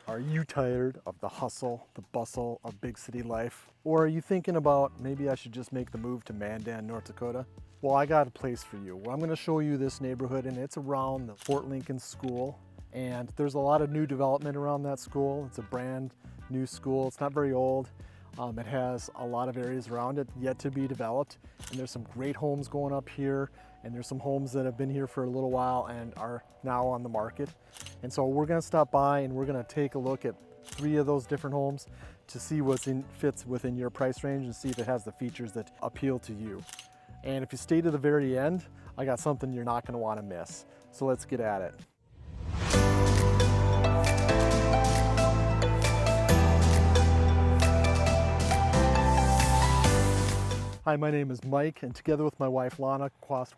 Are you tired of the hustle, the bustle of big city life? Or are you thinking about maybe I should just make the move to Mandan, North Dakota? Well, I got a place for you. I'm gonna show you this neighborhood, and it's around the Fort Lincoln School. And there's a lot of new development around that school. It's a brand new school. It's not very old. It has a lot of areas around it yet to be developed. And there's some great homes going up here. And there's some homes that have been here for a little while and are now on the market. And so we're gonna stop by and we're gonna take a look at 3 of those different homes to see what fits within your price range and see if it has the features that appeal to you. And if you stay to the very end, I got something you're not gonna wanna miss. So let's get at it. Hi, my name is Mike, and together with my wife Lana,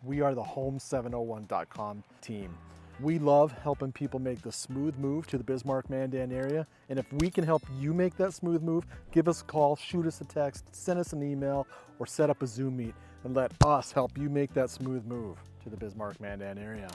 we are the Home701.com team. We love helping people make the smooth move to the Bismarck-Mandan area, and if we can help you make that smooth move, give us a call, shoot us a text, send us an email, or set up a Zoom meet and let us help you make that smooth move to the Bismarck-Mandan area.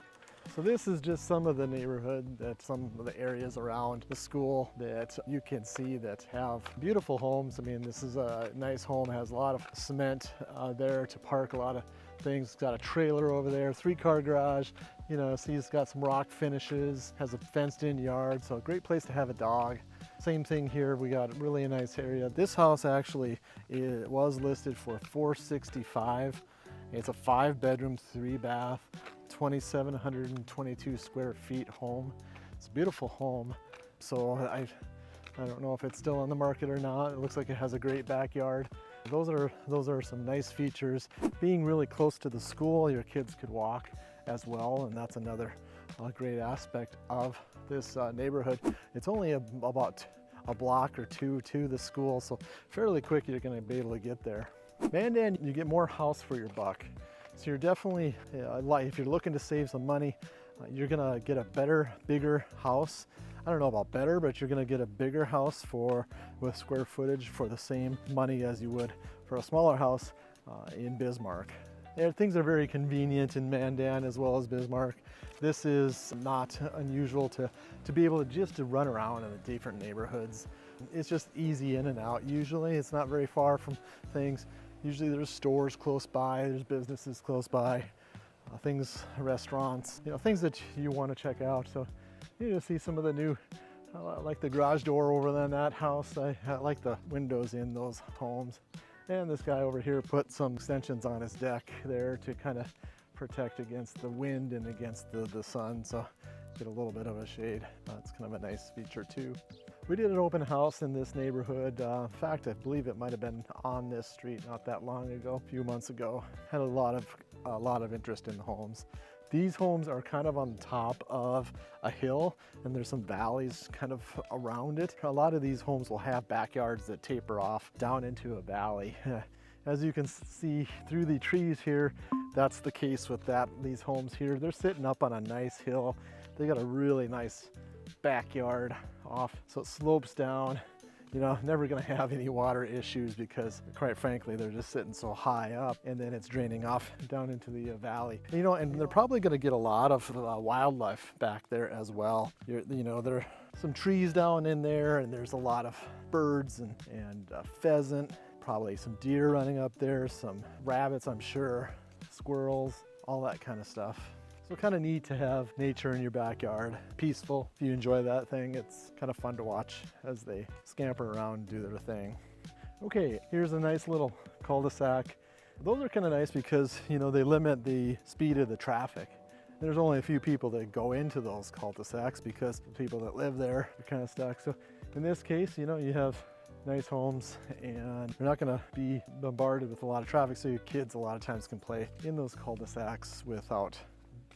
So this is just some of the neighborhood, some of the areas around the school that you can see that have beautiful homes. I mean, this is a nice home, has a lot of cement there to park a lot of things. It's got a trailer over there, 3-car garage. You know, see it's got some rock finishes, has a fenced in yard, so a great place to have a dog. Same thing here, we got really a nice area. This house actually was listed for $465. It's a 5-bedroom, 3-bath, 2,722 square feet home. It's a beautiful home. So I don't know if it's still on the market or not. It looks like it has a great backyard. Those are some nice features. Being really close to the school, your kids could walk as well, and that's another great aspect of this neighborhood. It's only about a block or 2 to the school, so fairly quick you're going to be able to get there. Mandan, you get more house for your buck. So you're definitely, if you're looking to save some money, you're gonna get a better, bigger house. I don't know about better, but you're gonna get a bigger house with square footage for the same money as you would for a smaller house in Bismarck. Things are very convenient in Mandan as well as Bismarck. This is not unusual to be able to run around in the different neighborhoods. It's just easy in and out. Usually it's not very far from things. Usually there's stores close by, there's businesses close by, restaurants, things that you want to check out. So you see some of the new, I like the garage door over in that house. I like the windows in those homes. And this guy over here put some extensions on his deck there to kind of protect against the wind and against the sun. So get a little bit of a shade. That's kind of a nice feature too. We did an open house in this neighborhood. In fact, I believe it might have been on this street not that long ago, a few months ago. Had a lot of interest in the homes. These homes are kind of on top of a hill, and there's some valleys kind of around it. A lot of these homes will have backyards that taper off down into a valley. As you can see through the trees here, that's the case with these homes here. They're sitting up on a nice hill. They got a really nice backyard off, so it slopes down. Never gonna have any water issues because quite frankly they're just sitting so high up, and then it's draining off down into the valley. And they're probably gonna get a lot of wildlife back there as well. There are some trees down in there, and there's a lot of birds and pheasant, probably some deer running up there, some rabbits, I'm sure, squirrels, all that kind of stuff. So kind of neat to have nature in your backyard. Peaceful. If you enjoy that thing, it's kind of fun to watch as they scamper around and do their thing. Okay, here's a nice little cul-de-sac. Those are kind of nice because, they limit the speed of the traffic. There's only a few people that go into those cul-de-sacs because the people that live there are kind of stuck. So in this case, you have nice homes, and you're not going to be bombarded with a lot of traffic, so your kids a lot of times can play in those cul-de-sacs without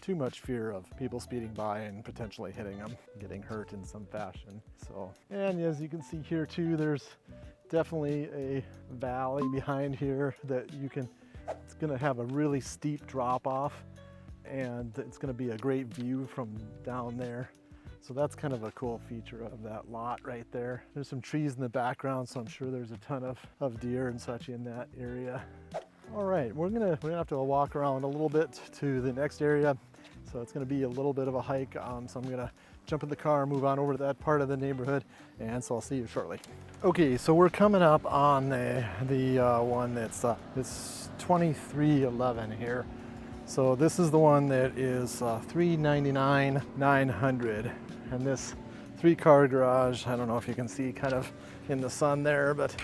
too much fear of people speeding by and potentially hitting them, getting hurt in some fashion. So, and as you can see here too, there's definitely a valley behind here that it's gonna have a really steep drop off, and it's gonna be a great view from down there. So that's kind of a cool feature of that lot right there. There's some trees in the background, so I'm sure there's a ton of deer and such in that area. All right, we're gonna have to walk around a little bit to the next area. So it's gonna be a little bit of a hike. So I'm gonna jump in the car, move on over to that part of the neighborhood, and so I'll see you shortly. Okay, so we're coming up on the one that's it's 2311 here. So this is the one that is $399,900, and this 3-car garage. I don't know if you can see kind of in the sun there, but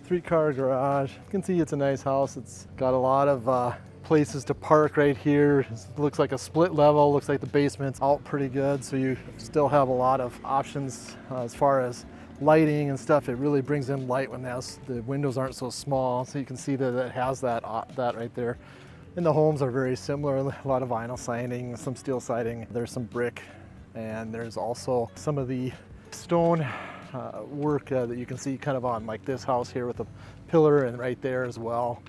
3-car garage. You can see it's a nice house. It's got a lot of places to park right here. It looks like a split level. Looks like the basement's out pretty good, so you still have a lot of options as far as lighting and stuff. It really brings in light when the windows aren't so small, so you can see that it has that right there. And the homes are very similar. A lot of vinyl siding, some steel siding. There's some brick, and there's also some of the stone work that you can see kind of on like this house here with a pillar and right there as well.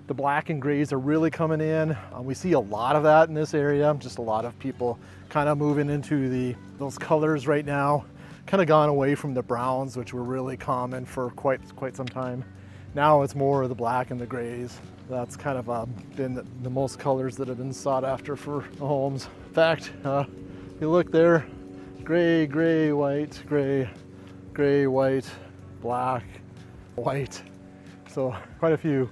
The black and grays are really coming in. We see a lot of that in this area. Just a lot of people kind of moving into those colors right now. Kind of gone away from the browns, which were really common for quite some time. Now it's more of the black and the grays. That's kind of been the most colors that have been sought after for homes. In fact, if you look there, gray, gray, white, gray, gray, white, black, white. So quite a few.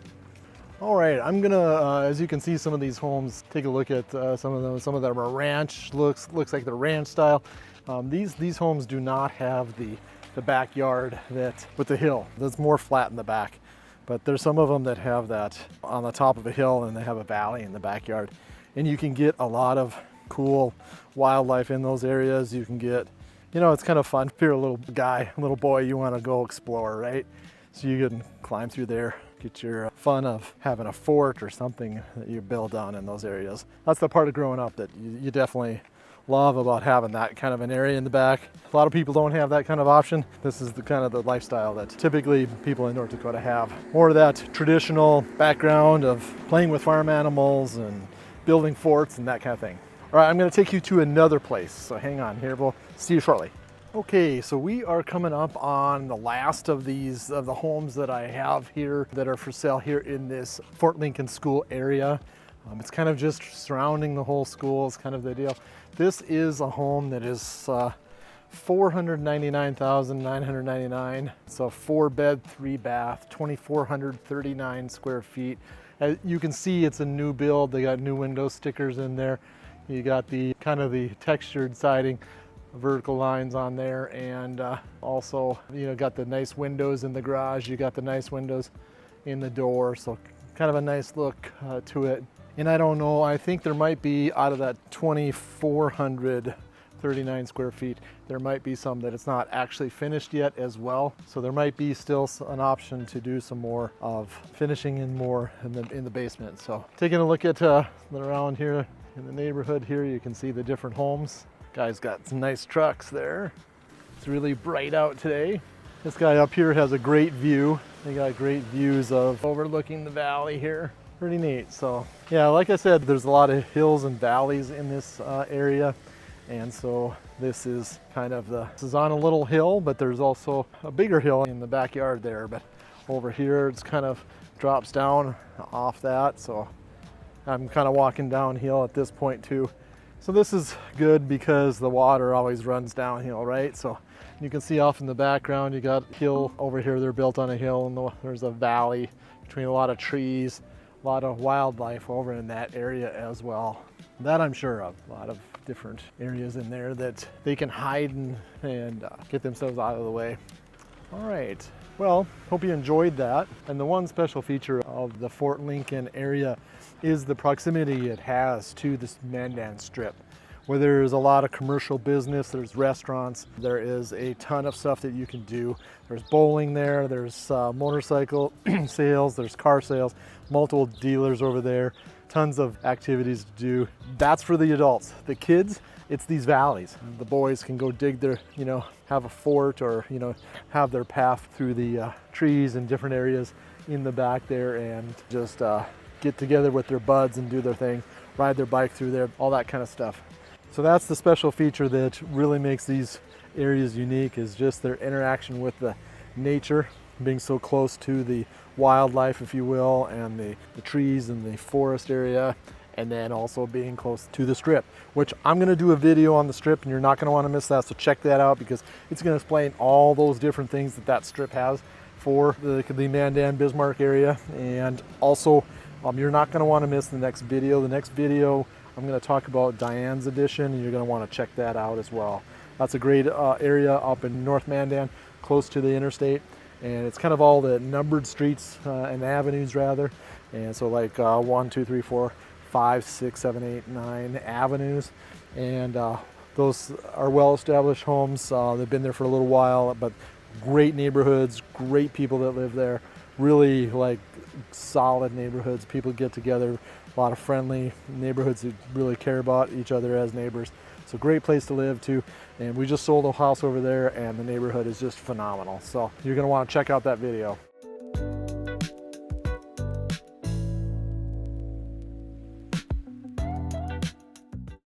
All right, I'm gonna, as you can see, some of these homes, take a look at some of them. Some of them are ranch, looks like they're ranch style. These homes do not have the backyard that with the hill. That's more flat in the back. But there's some of them that have that on the top of a hill, and they have a valley in the backyard. And you can get a lot of cool wildlife in those areas. You can get, it's kind of fun. If you're a little guy, a little boy, you want to go explore, right? So you can climb through there, get your fun of having a fort or something that you build on in those areas. That's the part of growing up that you definitely love about having that kind of an area in the back. A lot of people don't have that kind of option. This is the kind of the lifestyle that typically people in North Dakota have. More of that traditional background of playing with farm animals and building forts and that kind of thing. All right, I'm going to take you to another place, so hang on here. We'll see you shortly. Okay, so we are coming up on the last of the homes that I have here that are for sale here in this Fort Lincoln School area. It's kind of just surrounding the whole school is kind of the deal. This is a home that is $499,999. It's a 4-bed, 3-bath, 2,439 square feet. As you can see, it's a new build. They got new window stickers in there. You got the kind of the textured siding, vertical lines on there, and also got the nice windows in the garage. You got the nice windows in the door, so kind of a nice look to it. And I don't know, I think there might be, out of that 2,439 square feet, there might be some that it's not actually finished yet as well. So there might be still an option to do some more of finishing in more in the basement. So taking a look at around here in the neighborhood here, you can see the different homes. Guy's got some nice trucks there. It's really bright out today. This guy up here has a great view. They got great views of overlooking the valley here. Pretty neat. So yeah, like I said, there's a lot of hills and valleys in this area, and so this is kind of this is on a little hill, but there's also a bigger hill in the backyard there. But over here, it's kind of drops down off that. So I'm kind of walking downhill at this point too. So this is good because the water always runs downhill, right? So you can see off in the background, you got a hill over here. They're built on a hill, and there's a valley between a lot of trees. A lot of wildlife over in that area as well. That I'm sure of. A lot of different areas in there that they can hide and get themselves out of the way. All right, well, hope you enjoyed that. And the one special feature of the Fort Lincoln area is the proximity it has to this Mandan Strip, where there's a lot of commercial business, there's restaurants, there is a ton of stuff that you can do. There's bowling there, there's motorcycle sales, there's car sales, multiple dealers over there, tons of activities to do. That's for the adults. The kids, it's these valleys. The boys can go dig their, have a fort or, have their path through the trees and different areas in the back there and just get together with their buds and do their thing, ride their bike through there, all that kind of stuff. So that's the special feature that really makes these areas unique, is just their interaction with the nature, being so close to the wildlife, if you will, and the trees and the forest area, and then also being close to the Strip, which I'm going to do a video on the Strip, and you're not going to want to miss that. So check that out, because it's going to explain all those different things that Strip has for the Mandan Bismarck area. And also you're not going to want to miss the next video. The next video I'm going to talk about Diane's Edition, and you're going to want to check that out as well. That's a great area up in North Mandan, close to the interstate, and it's kind of all the numbered streets and avenues rather. And so like 1, 2, 3, 4, 5, 6, 7, 8, 9 avenues, and those are well-established homes. They've been there for a little while, but great neighborhoods, great people that live there, really like solid neighborhoods. People get together, a lot of friendly neighborhoods that really care about each other as neighbors. It's a great place to live too, and we just sold a house over there, and the neighborhood is just phenomenal. So you're going to want to check out that video.